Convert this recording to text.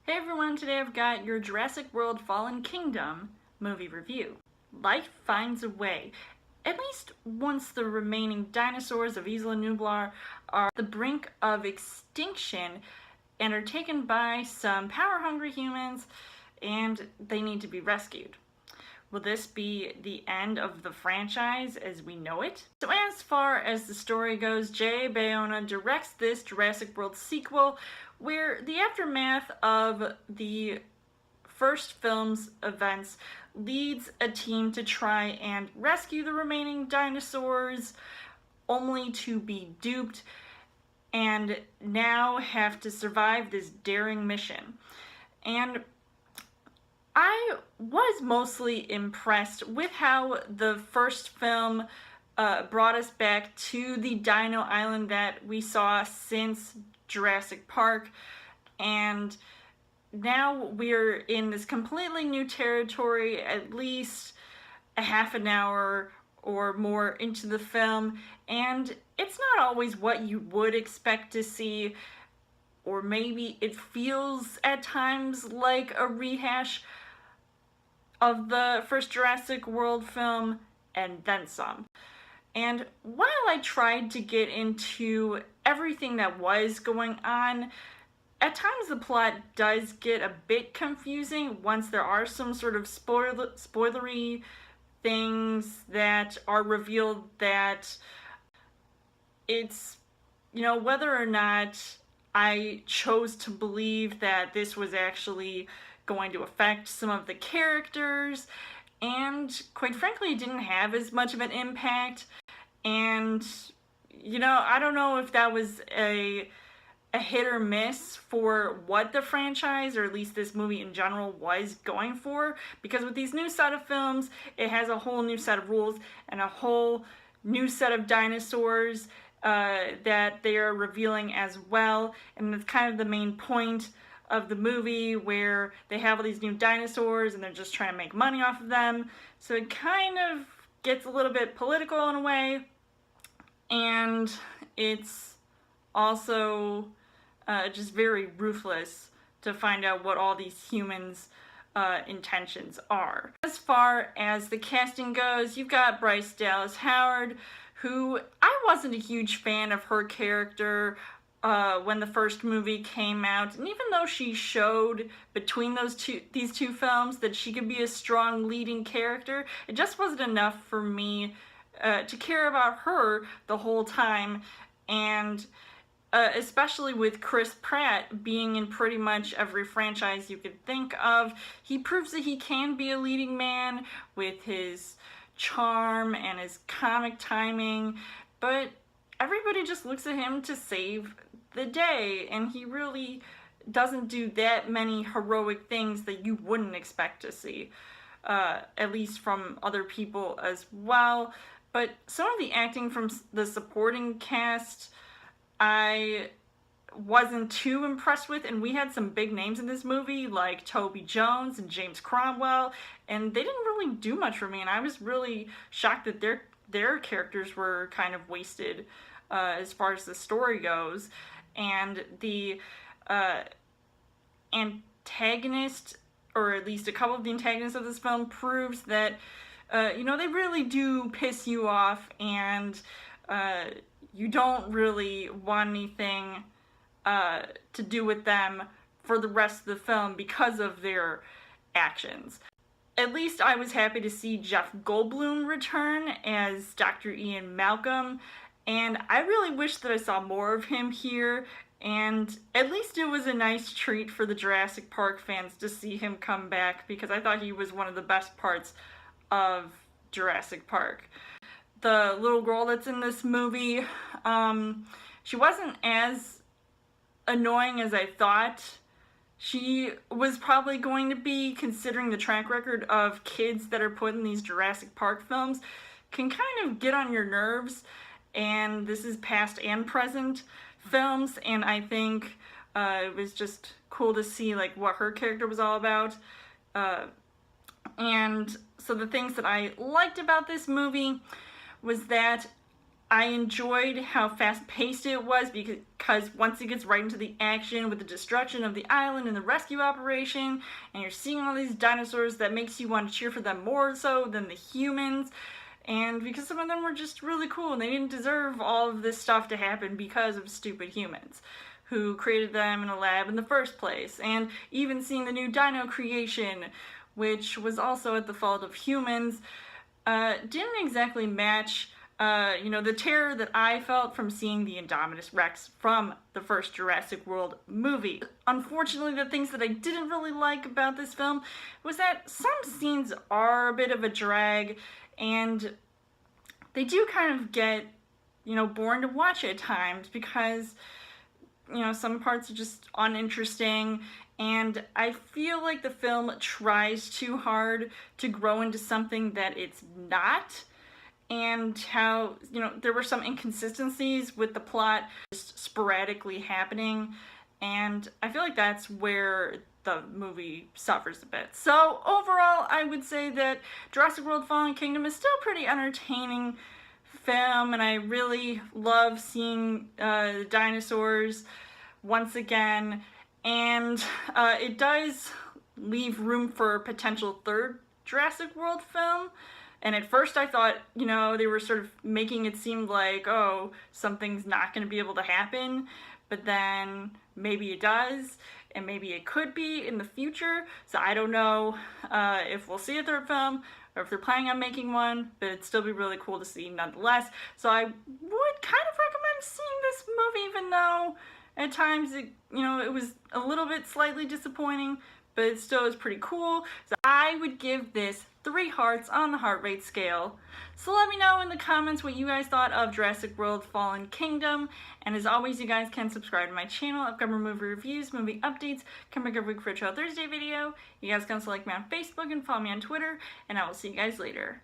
Hey everyone, today I've got your Jurassic World Fallen Kingdom movie review. Life finds a way. At least once the remaining dinosaurs of Isla Nublar are at the brink of extinction and are taken by some power-hungry humans and they need to be rescued. Will this be the end of the franchise as we know it? So as far as the story goes, Jay Bayona directs this Jurassic World sequel where the aftermath of the first film's events leads a team to try and rescue the remaining dinosaurs, only to be duped and now have to survive this daring mission. And I was mostly impressed with how the first film brought us back to the Dino Island that we saw since Jurassic Park, and now we're in this completely new territory, at least a half an hour or more into the film, and it's not always what you would expect to see, or maybe it feels at times like a rehash of the first Jurassic World film and then some. And while I tried to get into everything that was going on, at times the plot does get a bit confusing once there are some sort of spoilery things that are revealed that it's, whether or not I chose to believe that this was actually going to affect some of the characters, and quite frankly it didn't have as much of an impact. And I don't know if that was a hit or miss for what the franchise, or at least this movie in general, was going for, because with these new set of films it has a whole new set of rules and a whole new set of dinosaurs that they are revealing as well, and that's kind of the main point of the movie, where they have all these new dinosaurs and they're just trying to make money off of them. So it kind of gets a little bit political in a way, and it's also just very ruthless to find out what all these humans' intentions are. As far as the casting goes, you've got Bryce Dallas Howard, who I wasn't a huge fan of her character when the first movie came out, and even though she showed between these two films that she could be a strong leading character, it just wasn't enough for me to care about her the whole time. And especially with Chris Pratt being in pretty much every franchise you could think of, he proves that he can be a leading man with his charm and his comic timing, but everybody just looks at him to save the day, and he really doesn't do that many heroic things that you wouldn't expect to see, at least from other people as well. But some of the acting from the supporting cast I wasn't too impressed with, and we had some big names in this movie like Toby Jones and James Cromwell, and they didn't really do much for me, and I was really shocked that their characters were kind of wasted as far as the story goes. And the antagonist, or at least a couple of the antagonists of this film, proves that they really do piss you off, and you don't really want anything to do with them for the rest of the film because of their actions. At least I was happy to see Jeff Goldblum return as Dr. Ian Malcolm, and I really wish that I saw more of him here, and at least it was a nice treat for the Jurassic Park fans to see him come back, because I thought he was one of the best parts of Jurassic Park. The little girl that's in this movie, she wasn't as annoying as I thought she was probably going to be, considering the track record of kids that are put in these Jurassic Park films can kind of get on your nerves, and this is past and present films, and I think it was just cool to see like what her character was all about. And so the things that I liked about this movie was that I enjoyed how fast-paced it was because once it gets right into the action with the destruction of the island and the rescue operation, and you're seeing all these dinosaurs, that makes you want to cheer for them more so than the humans. And because some of them were just really cool and they didn't deserve all of this stuff to happen because of stupid humans who created them in a lab in the first place. And even seeing the new dino creation, which was also at the fault of humans, didn't exactly match the terror that I felt from seeing the Indominus Rex from the first Jurassic World movie. Unfortunately, the things that I didn't really like about this film was that some scenes are a bit of a drag, and they do kind of get, boring to watch at times because, some parts are just uninteresting, and I feel like the film tries too hard to grow into something that it's not. And how, there were some inconsistencies with the plot just sporadically happening, and I feel like that's where the movie suffers a bit. So overall, I would say that Jurassic World Fallen Kingdom is still a pretty entertaining film, and I really love seeing the dinosaurs once again, and it does leave room for a potential third Jurassic World film. And at first I thought, they were sort of making it seem like, oh, something's not going to be able to happen, but then maybe it does, and maybe it could be in the future. So I don't know if we'll see a third film, or if they're planning on making one, but it'd still be really cool to see nonetheless. So I would kind of recommend seeing this movie, even though at times it was a little bit slightly disappointing, but it still is pretty cool. So I would give this 3 hearts on the heart rate scale. So let me know in the comments what you guys thought of Jurassic World Fallen Kingdom. And as always, you guys can subscribe to my channel. I've got movie reviews, movie updates, come back every week for a Chill Thursday video. You guys can also like me on Facebook and follow me on Twitter. And I will see you guys later.